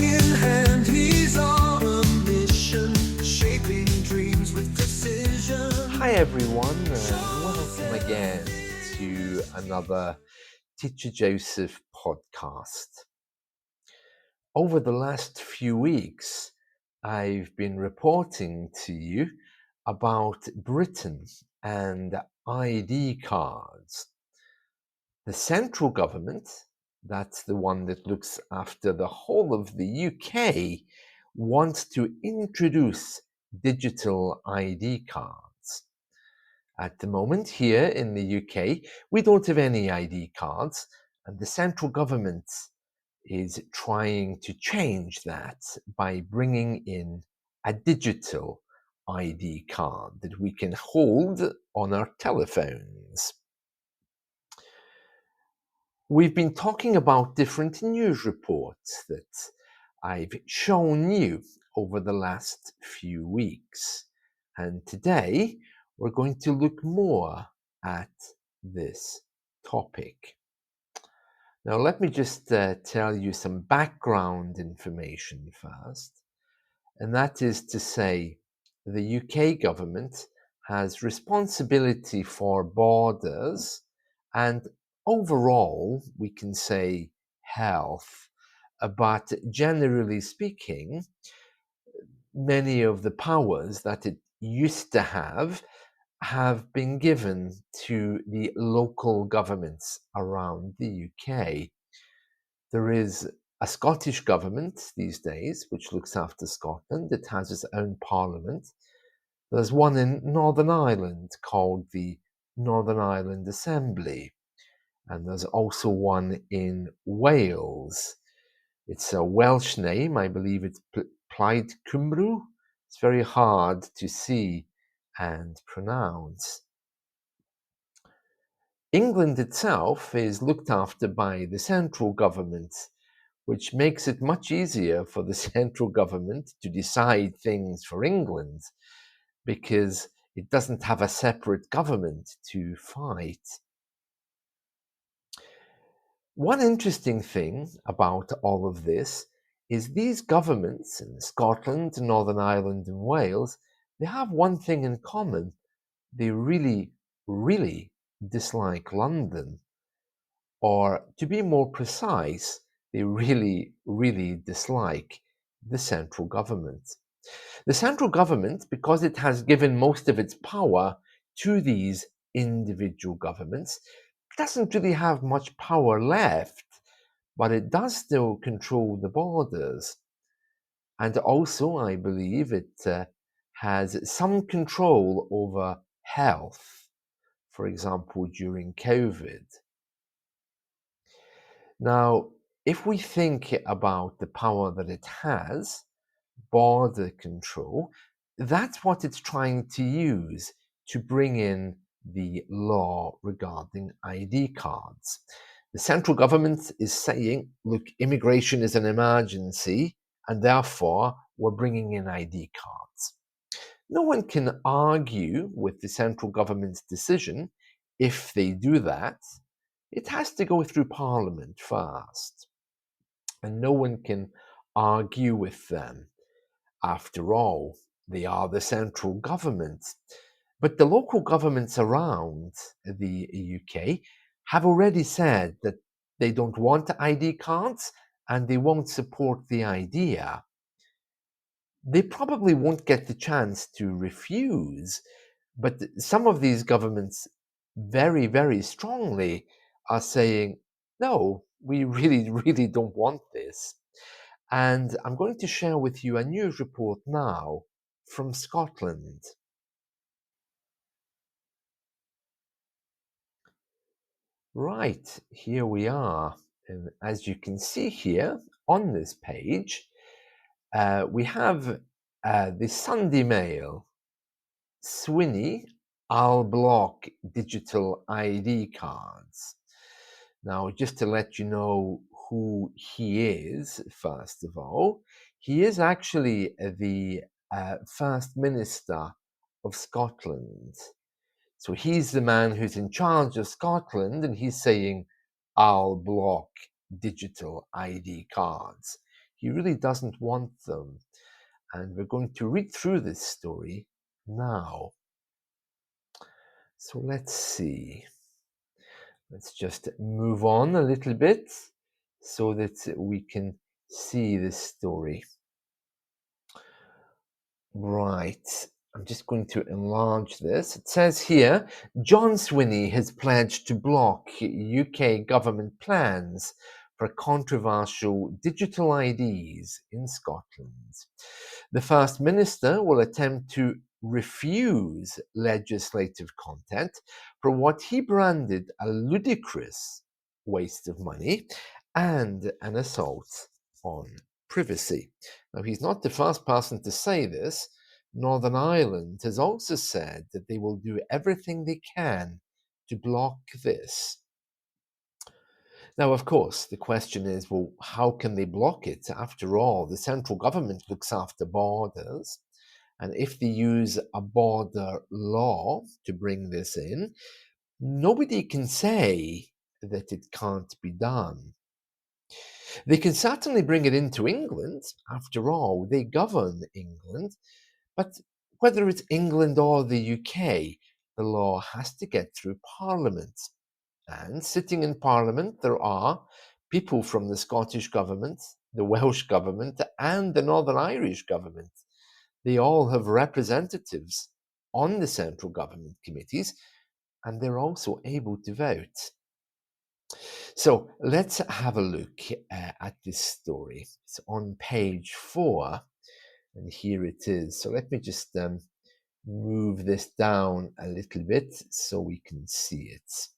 in hand, he's on a mission, shaping dreams with precision. Hi everyone, and welcome again to another Teacher Joseph podcast. Over the last few weeks, I've been reporting to you about Britain and ID cards. The central government, that's the one that looks after the whole of the UK, wants to introduce digital ID cards. At the moment, here in the UK, we don't have any ID cards, and the central government is trying to change that by bringing in a digital ID card that we can hold on our telephones. We've been talking about different news reports that I've shown you over the last few weeks, and today we're going to look more at this topic. Now, let me just tell you some background information first, and that is to say the UK government has responsibility for borders and overall, we can say health, but generally speaking, many of the powers that it used to have been given to the local governments around the UK. There is a Scottish government these days which looks after Scotland. It has its own parliament. There's one in Northern Ireland called the Northern Ireland Assembly, and there's also one in Wales. It's a Welsh name, I believe it's Plaid Cymru. It's very hard to see and pronounce. England itself is looked after by the central government, which makes it much easier for the central government to decide things for England because it doesn't have a separate government to fight. One interesting thing about all of this is these governments in Scotland, Northern Ireland, and Wales, they have one thing in common. They really, really dislike London. Or to be more precise, they really, really dislike the central government. The central government, because it has given most of its power to these individual governments, doesn't really have much power left, but it does still control the borders. And also, I believe it has some control over health, for example, during COVID. Now, if we think about the power that it has, border control, that's what it's trying to use to bring in the law regarding ID cards. The central government is saying, look, immigration is an emergency, and therefore we're bringing in ID cards. No one can argue with the central government's decision if they do that. It has to go through Parliament first, and no one can argue with them. After all, they are the central government. But the local governments around the UK have already said that they don't want ID cards and they won't support the idea. They probably won't get the chance to refuse, but some of these governments very, very strongly are saying, no, we really, really don't want this. And I'm going to share with you a news report now from Scotland. Right, here we are. And as you can see here on this page, we have the Sunday Mail, Swinney I'll block digital ID cards. Now, just to let you know who he is, first of all, he is actually the First Minister of Scotland. So he's the man who's in charge of Scotland, and he's saying, I'll block digital ID cards. He really doesn't want them. And we're going to read through this story now. So let's see. Let's just move on a little bit so that we can see this story. Right. I'm just going to enlarge this. It says here, John Swinney has pledged to block UK government plans for controversial digital IDs in Scotland. The First Minister will attempt to refuse legislative content for what he branded a ludicrous waste of money and an assault on privacy. Now, he's not the first person to say this. Northern Ireland has also said that they will do everything they can to block this. Now, of course, the question is, well, how can they block it? After all, the central government looks after borders. And if they use a border law to bring this in, nobody can say that it can't be done. They can certainly bring it into England. After all, they govern England. But whether it's England or the UK, the law has to get through Parliament. And sitting in Parliament, there are people from the Scottish Government, the Welsh Government, and the Northern Irish Government. They all have representatives on the central government committees, and they're also able to vote. So let's have a look at this story. It's on page 4, and here it is. So let me just move this down a little bit so we can see it.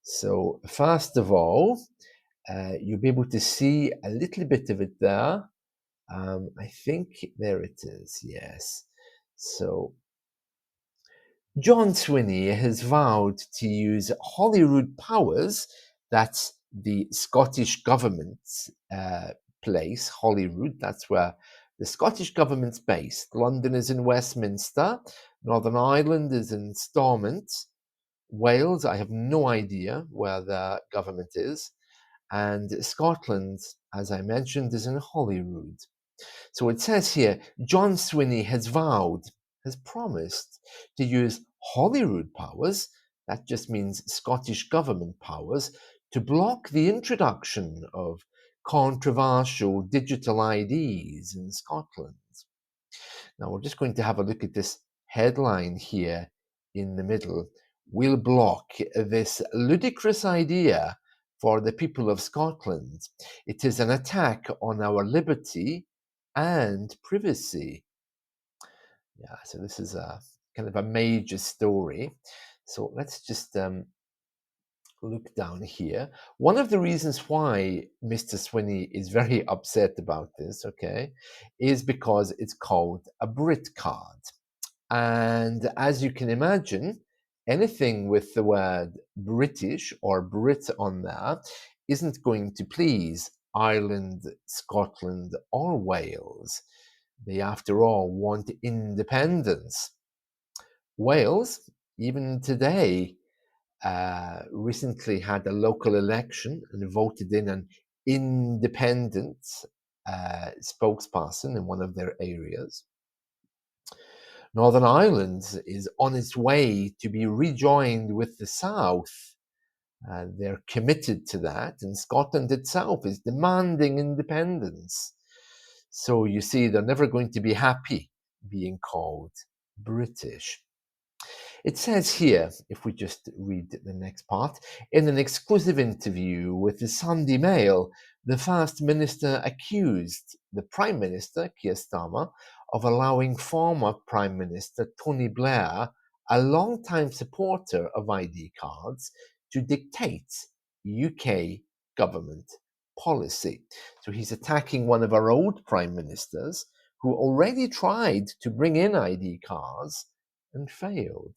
So first of all, you'll be able to see a little bit of it there. I think there it is, yes. So John Swinney has vowed to use Holyrood powers, that's the Scottish government's place, Holyrood, that's where the Scottish government's based. London is in Westminster, Northern Ireland is in Stormont, Wales, I have no idea where the government is, and Scotland, as I mentioned, is in Holyrood. So it says here, John Swinney has vowed, has promised to use Holyrood powers, that just means Scottish government powers, to block the introduction of controversial digital IDs in Scotland. Now we're just going to have a look at this headline here in the middle. We'll block this ludicrous idea for the people of Scotland. It is an attack on our liberty and privacy. Yeah, so this is a kind of a major story. So let's just look down here. One of the reasons why Mr. Swinney is very upset about this, okay, is because it's called a Brit card. And as you can imagine, anything with the word British or Brit on there isn't going to please Ireland, Scotland, or Wales. They, after all, want independence. Wales, even today, recently had a local election and voted in an independent spokesperson in one of their areas. Northern Ireland is on its way to be rejoined with the South. They're committed to that, and Scotland itself is demanding independence. So you see, they're never going to be happy being called British. It says here, if we just read the next part, in an exclusive interview with the Sunday Mail, the First Minister accused the Prime Minister, Keir Starmer, of allowing former Prime Minister Tony Blair, a long-time supporter of ID cards, to dictate UK government policy. So he's attacking one of our old Prime Ministers who already tried to bring in ID cards and failed.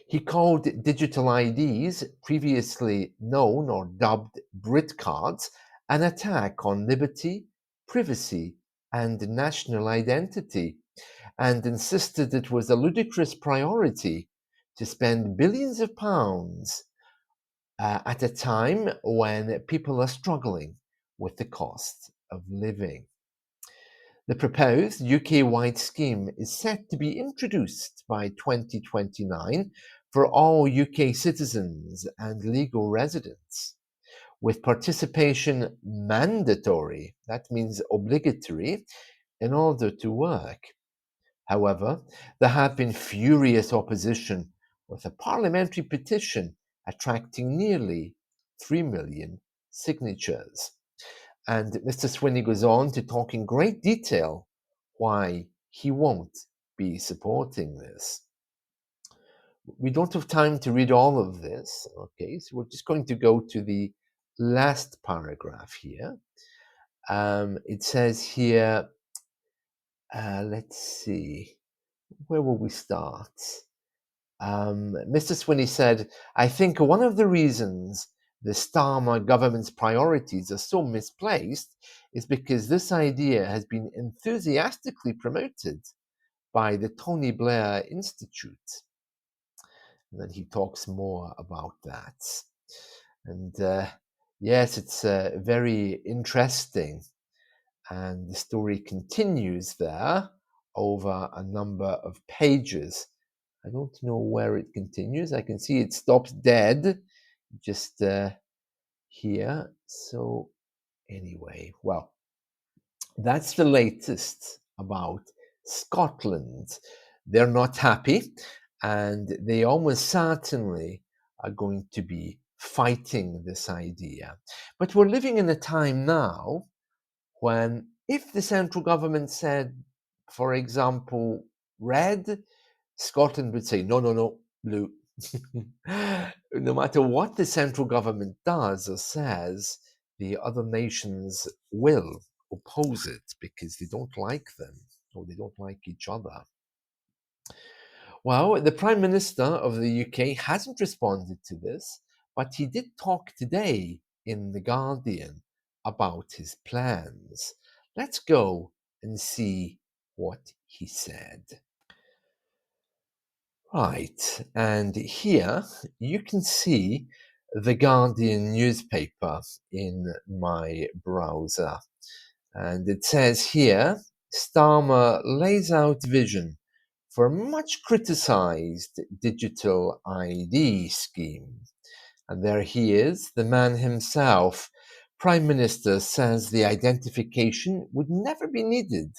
He called digital IDs, previously known or dubbed Brit cards, an attack on liberty, privacy, and national identity, and insisted it was a ludicrous priority to spend billions of pounds at a time when people are struggling with the cost of living. The proposed UK-wide scheme is set to be introduced by 2029 for all UK citizens and legal residents, with participation mandatory, that means obligatory, in order to work. However, there have been furious opposition, with a parliamentary petition attracting nearly 3 million signatures. And Mr. Swinney goes on to talk in great detail why he won't be supporting this. We don't have time to read all of this, okay, so we're just going to go to the last paragraph here. It says here, let's see, where will we start? Mr. Swinney said, I think one of the reasons the Starmer government's priorities are so misplaced is because this idea has been enthusiastically promoted by the Tony Blair Institute. And then he talks more about that. And yes, it's very interesting. And the story continues there over a number of pages. I don't know where it continues. I can see it stops dead just here. So anyway, well, that's the latest about Scotland. They're not happy, and they almost certainly are going to be fighting this idea. But we're living in a time now when, if the central government said, for example, red, Scotland would say, no, no, no, blue. No matter what the central government does or says, the other nations will oppose it because they don't like them or they don't like each other. Well, the Prime Minister of the UK hasn't responded to this, but he did talk today in The Guardian about his plans. Let's go and see what he said. Right, and here you can see The Guardian newspaper in my browser. And it says here, Starmer lays out vision for a much criticized digital ID scheme. And there he is, the man himself. Prime Minister says the identification would never be needed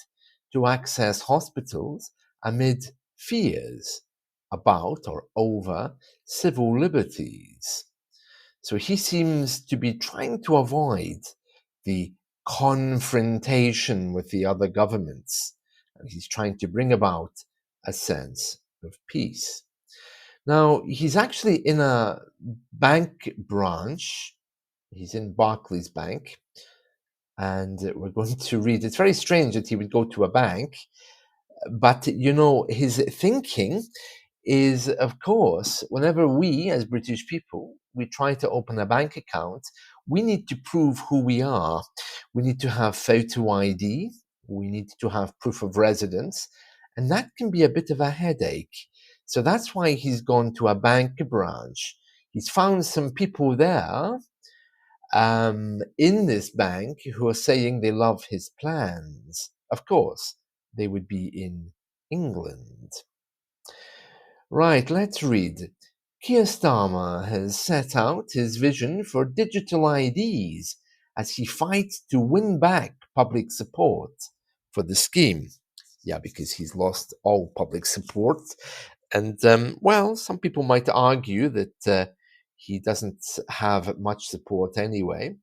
to access hospitals amid fears about or over civil liberties. So he seems to be trying to avoid the confrontation with the other governments, and he's trying to bring about a sense of peace. Now, he's actually in a bank branch. He's in Barclays Bank, and we're going to read. It's very strange that he would go to a bank, but you know, his thinking is, of course, whenever we as British people, we try to open a bank account, we need to prove who we are. We need to have photo ID, we need to have proof of residence, and that can be a bit of a headache. So that's why he's gone to a bank branch. He's found some people there in this bank who are saying they love his plans. Of course, they would be in England. Right, let's read. Keir Starmer has set out his vision for digital IDs as he fights to win back public support for the scheme. Yeah, because he's lost all public support. And, well, some people might argue that he doesn't have much support anyway.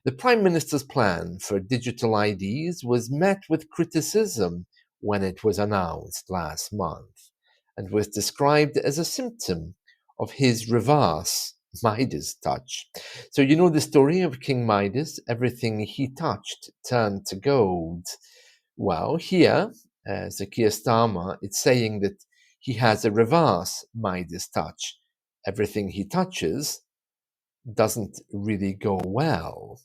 The Prime Minister's plan for digital IDs was met with criticism when it was announced last month, and was described as a symptom of his reverse Midas touch. So you know the story of King Midas, everything he touched turned to gold. Well, here, Sir Keir Starmer, it's saying that he has a reverse Midas touch. Everything he touches doesn't really go well.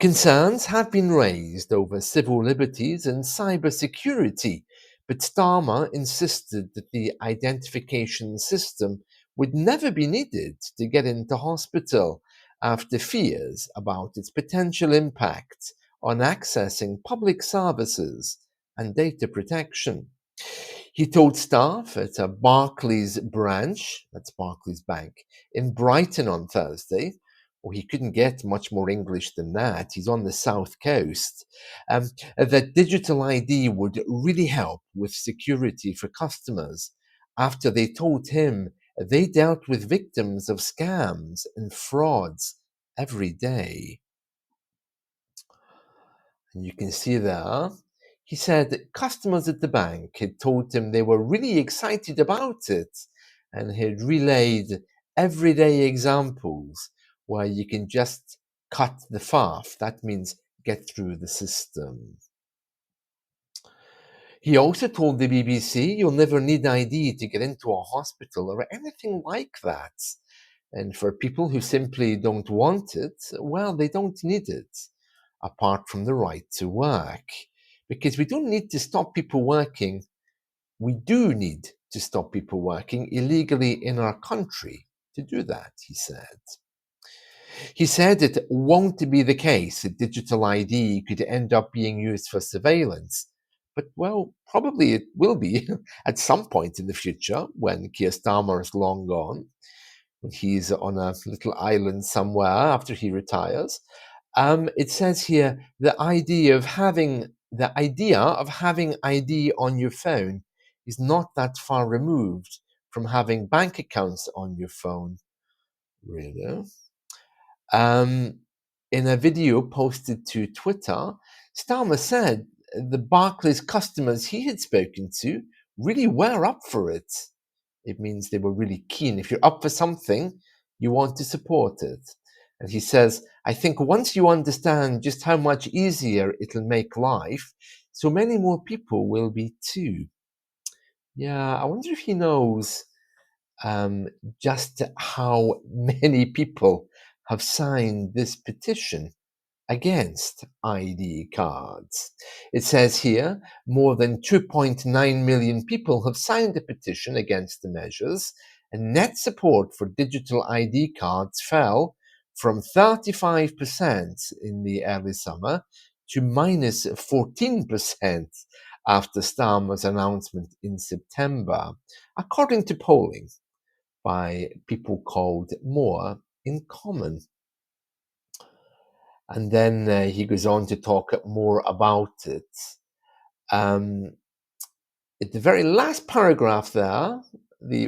Concerns have been raised over civil liberties and cybersecurity, but Starmer insisted that the identification system would never be needed to get into hospital, after fears about its potential impact on accessing public services and data protection. He told staff at a Barclays branch, that's Barclays Bank, in Brighton on Thursday, well, he couldn't get much more English than that. He's on the south coast. That digital ID would really help with security for customers after they told him they dealt with victims of scams and frauds every day. And you can see there, he said that customers at the bank had told him they were really excited about it and had relayed everyday examples where you can just cut the faff. That means get through the system. He also told the BBC you'll never need ID to get into a hospital or anything like that. And for people who simply don't want it, well, they don't need it, apart from the right to work. Because we don't need to stop people working. We do need to stop people working illegally in our country to do that, he said. He said it won't be the case that digital ID could end up being used for surveillance. But, well, probably it will be at some point in the future when Keir Starmer is long gone, when he's on a little island somewhere after he retires. It says here the idea of having ID on your phone is not that far removed from having bank accounts on your phone. Really? In a video posted to Twitter, Starmer said the Barclays customers he had spoken to really were up for it. It means they were really keen. If you're up for something, you want to support it. And he says, I think once you understand just how much easier it'll make life, so many more people will be too. Yeah, I wonder if he knows just how many people have signed this petition against ID cards. It says here more than 2.9 million people have signed a petition against the measures, and net support for digital ID cards fell from 35% in the early summer to minus 14% after Starmer's announcement in September, according to polling by people called More in Common. And then he goes on to talk more about it. At the very last paragraph there,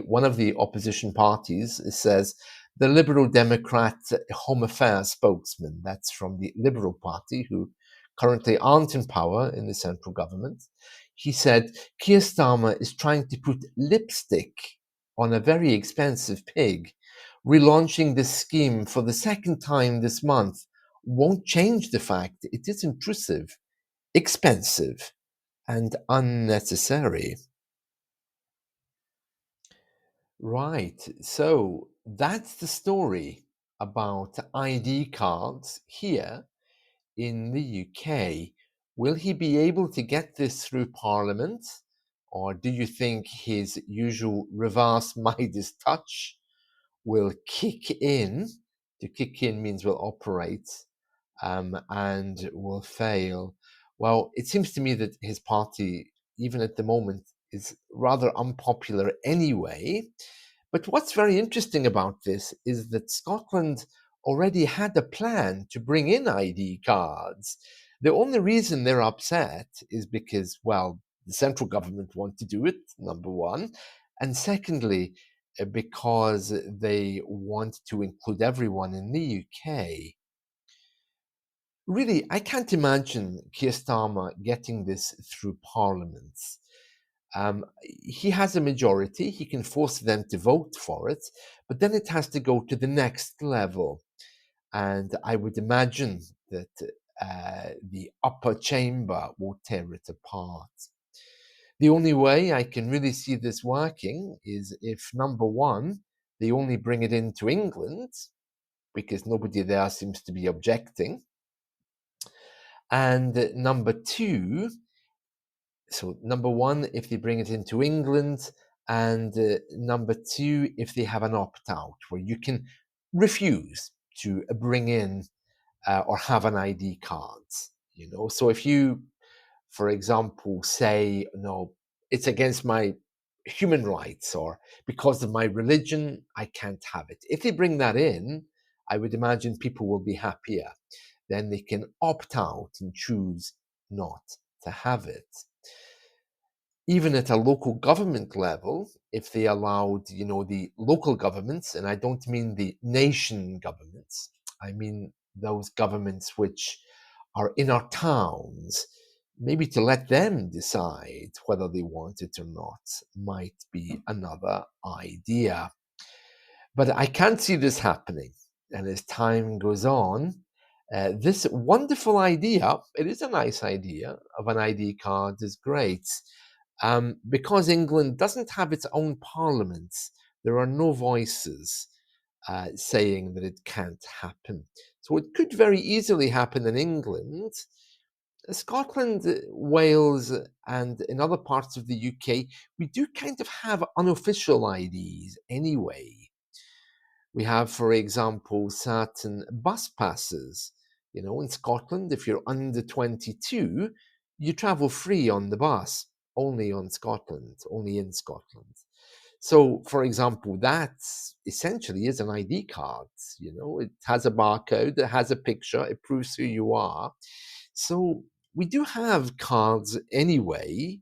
one of the opposition parties says the Liberal Democrat Home Affairs spokesman, that's from the Liberal Party, who currently aren't in power in the central government, he said Keir Starmer is trying to put lipstick on a very expensive pig. Relaunching this scheme for the second time this month won't change the fact it is intrusive, expensive, and unnecessary. Right, so that's the story about ID cards here in the UK. Will he be able to get this through Parliament? Or do you think his usual reverse Midas touch will kick in? To kick in means will operate and will fail. Well, it seems to me that his party, even at the moment, is rather unpopular anyway. But what's very interesting about this is that Scotland already had a plan to bring in ID cards. The only reason they're upset is because, well, the central government want to do it, number one. And secondly, because they want to include everyone in the UK. Really, I can't imagine Keir Starmer getting this through Parliament. He has a majority, he can force them to vote for it, but then it has to go to the next level. And I would imagine that the upper chamber will tear it apart. The only way I can really see this working is if, number one, they only bring it into England, because nobody there seems to be objecting. And number two, so number one, if they bring it into England, and number two, if they have an opt-out where you can refuse to bring in or have an ID card. So if you, for example, say, no, it's against my human rights or because of my religion, I can't have it. If they bring that in, I would imagine people will be happier. Then they can opt out and choose not to have it. Even at a local government level, if they allowed, the local governments, and I don't mean the nation governments, I mean those governments which are in our towns, maybe to let them decide whether they want it or not might be another idea. But I can't see this happening. And as time goes on, this wonderful idea, it is a nice idea of an ID card, is great. Because England doesn't have its own parliament, there are no voices saying that it can't happen. So it could very easily happen in England. Scotland, Wales, and in other parts of the UK, we do kind of have unofficial IDs anyway. We have, for example, certain bus passes. In Scotland, if you're under 22, you travel free on the bus, only in Scotland. So, for example, that essentially is an ID card. It has a barcode, it has a picture, it proves who you are. So, we do have cards anyway,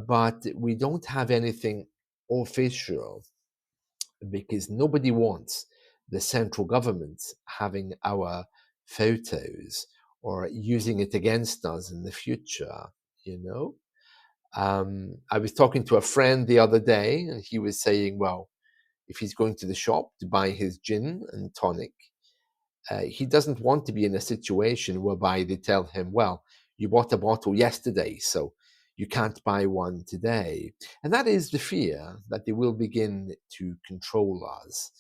but we don't have anything official because nobody wants the central government having our photos or using it against us in the future, you know? I was talking to a friend the other day, and he was saying, well, if he's going to the shop to buy his gin and tonic, he doesn't want to be in a situation whereby they tell him, well, you bought a bottle yesterday, so you can't buy one today. And that is the fear that they will begin to control us.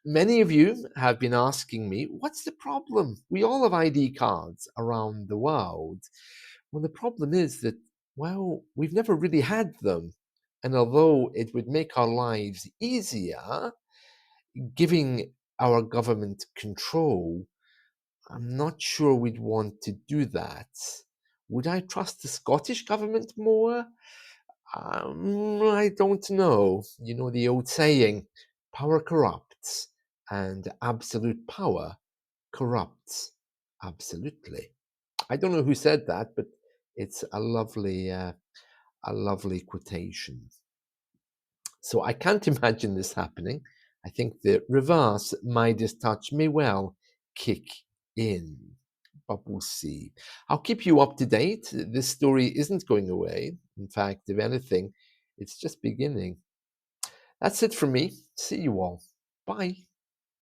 Many of you have been asking me, what's the problem? We all have ID cards around the world. Well, the problem is that, well, we've never really had them. And although it would make our lives easier, giving our government control, I'm not sure we'd want to do that. Would I trust the Scottish government more? I don't know. The old saying, power corrupts, and absolute power corrupts absolutely. I don't know who said that, but it's a lovely quotation. So I can't imagine this happening. I think the reverse Midas touch may well kick in, but we'll see. I'll keep you up to date. This story isn't going away. In fact, if anything, it's just beginning. That's it from me. See you all. Bye.